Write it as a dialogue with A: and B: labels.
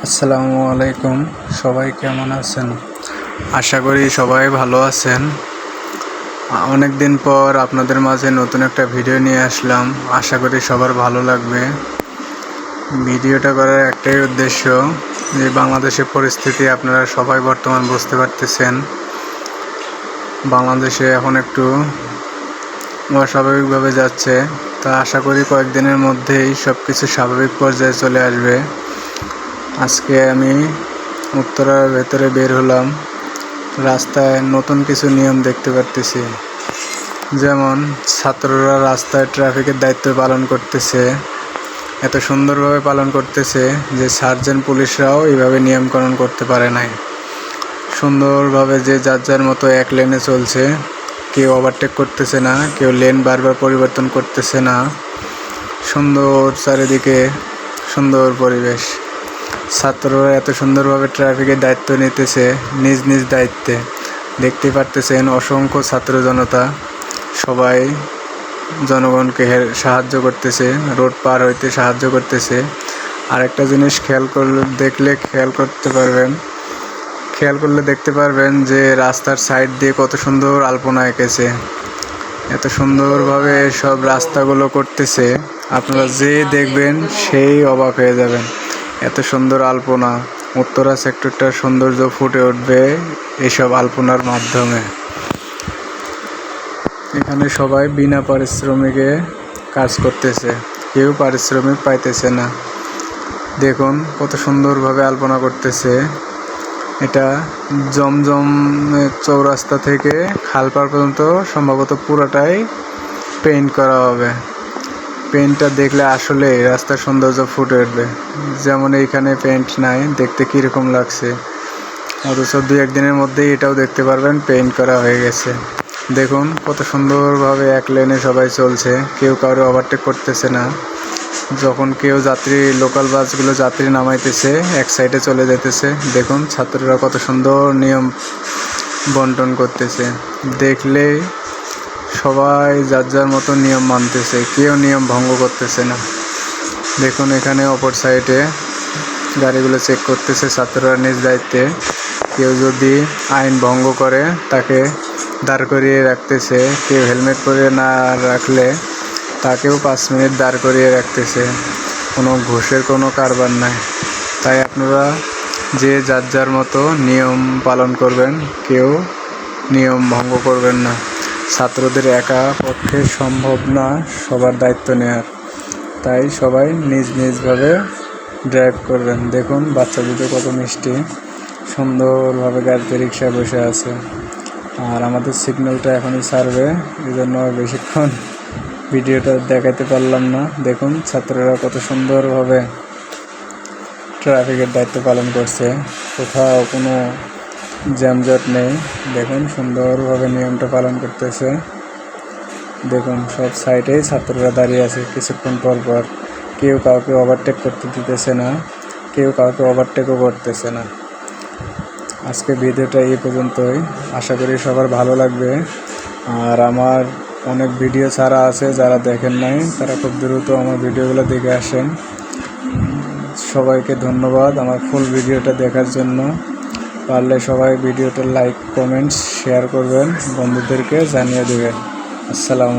A: আসসালামু আলাইকুম। সবাই কেমন আছেন? আশা করি সবাই ভালো আছেন। অনেক দিন পর আপনাদের মাঝে নতুন একটা ভিডিও নিয়ে আসলাম। আশা করি সবার ভালো লাগবে। ভিডিওটা করার একটাই উদ্দেশ্য যে বাংলাদেশের পরিস্থিতি আপনারা সবাই বর্তমান বুঝতে পারতেছেন। বাংলাদেশে এখন একটু অস্বাভাবিকভাবে যাচ্ছে, তা আশা করি কয়েকদিনের মধ্যেই সব কিছু স্বাভাবিক পর্যায়ে চলে আসবে। আজকে আমি উত্তরার ভেতরে বের হলাম। রাস্তায় নতুন কিছু নিয়ম দেখতে পারতেছি, যেমন ছাত্ররা রাস্তায় ট্রাফিকের দায়িত্ব পালন করতেছে, এত সুন্দরভাবে পালন করতেছে যে সার্জেন্ট পুলিশরাও এইভাবে নিয়মকানুন করতে পারে নাই। সুন্দরভাবে যে যার যার মতো এক লেনে চলছে, কেউ ওভারটেক করতেছে না, কেউ লেন বারবার পরিবর্তন করতেছে না। সুন্দর চারিদিকে সুন্দর পরিবেশ। ছাত্ররা এত সুন্দরভাবে ট্রাফিকের দায়িত্ব নিতেছে নিজ নিজ দায়িত্বে। দেখতে পারতেছেন অসংখ্য ছাত্র জনতা সবাই জনগণকে সাহায্য করতেছে, রোড পার হইতে সাহায্য করতেছে। আরেকটা জিনিস খেয়াল করলে দেখতে পারবেন যে রাস্তার সাইড দিয়ে কত সুন্দর আলপনা এঁকেছে। এত সুন্দরভাবে সব রাস্তাগুলো করতেছে, আপনারা যে দেখবেন সেই অবাক হয়ে যাবেন। এত সুন্দর আলপনা, উত্তরা সেক্টরটার সৌন্দর্য ফুটে উঠবে এইসব আলপনার মাধ্যমে। এখানে সবাই বিনা পারিশ্রমিকে কাজ করতেছে, কেউ পারিশ্রমিক পাইতেছে না। দেখুন কত সুন্দরভাবে আলপনা করতেছে। এটা জমজম চৌরাস্তা থেকে খালপাড় পর্যন্ত সম্ভবত পুরোটাই পেইন্ট করা হবে। পেইন্টটা দেখলে আসলে রাস্তার সৌন্দর্য ফুটে উঠবে। যেমন এইখানে পেইন্ট নাই, দেখতে কীরকম লাগছে, অথচ 2-1 দিনের মধ্যেই এটাও দেখতে পারবেন পেইন্ট করা হয়ে গেছে। দেখুন কত সুন্দরভাবে এক লেনে সবাই চলছে, কেউ কারো ওভারটেক করতেছে না। যখন কেউ লোকাল বাসগুলো যাত্রী নামাইতেছে, এক সাইডে চলে যেতেছে। দেখুন ছাত্ররা কত সুন্দর নিয়ম বন্টন করতেছে। দেখলেই সবাই যার যার মতো নিয়ম মানতেছে, কেউ নিয়ম ভঙ্গ করতেছে না। দেখুন এখানে অপর সাইডে গাড়িগুলো চেক করতেছে ছাত্ররা নিজ দায়িত্বে। কেউ যদি আইন ভঙ্গ করে তাকে দাঁড় করিয়ে রাখতেছে, কেউ হেলমেট পরে না রাখলে তাকেও 5 মিনিট দাঁড় করিয়ে রাখতেছে। কোনো ঘুষের কোনো কারবার নাই। তাই আপনারা যে যার যার মতো নিয়ম পালন করবেন, কেউ নিয়ম ভঙ্গ করবেন না। ছাত্রদের একা পক্ষে সম্ভব না সবার দায়িত্ব নেওয়ার, তাই সবাই নিজ নিজভাবে ড্রাইভ করবেন। দেখুন বাচ্চা দুটো কত মিষ্টি, সুন্দরভাবে গাড়িতে রিক্সায় বসে আছে। আর আমাদের সিগন্যালটা এখনই ছাড়বে, এই জন্য বেশিক্ষণ ভিডিওটা দেখাতে পারলাম না। দেখুন ছাত্ররা কত সুন্দরভাবে ট্রাফিকের দায়িত্ব পালন করছে, কোথাও কোনো জ্যামজট নেই। দেখুন সুন্দরভাবে নিয়মটা পালন করতেছে। দেখুন সব সাইডেই ছাত্ররা দাঁড়িয়ে আছে, কিছুক্ষণ পর পর কেউ কাউকে ওভারটেক করতে দিতেছে না, কেউ কাউকে ওভারটেকও করতেছে না। আজকে ভিডিওটা এই পর্যন্তই। আশা করি সবার ভালো লাগবে। আর আমার অনেক ভিডিও ছাড়া আছে, যারা দেখেন নাই তারা খুব দ্রুত আমার ভিডিওগুলো দেখে আসেন। সবাইকে ধন্যবাদ আমার ফুল ভিডিওটা দেখার জন্য। পারলে সবাই ভিডিওটা লাইক, কমেন্টস, শেয়ার করবেন, বন্ধুদেরকে জানিয়ে দেবেন। আসসালামু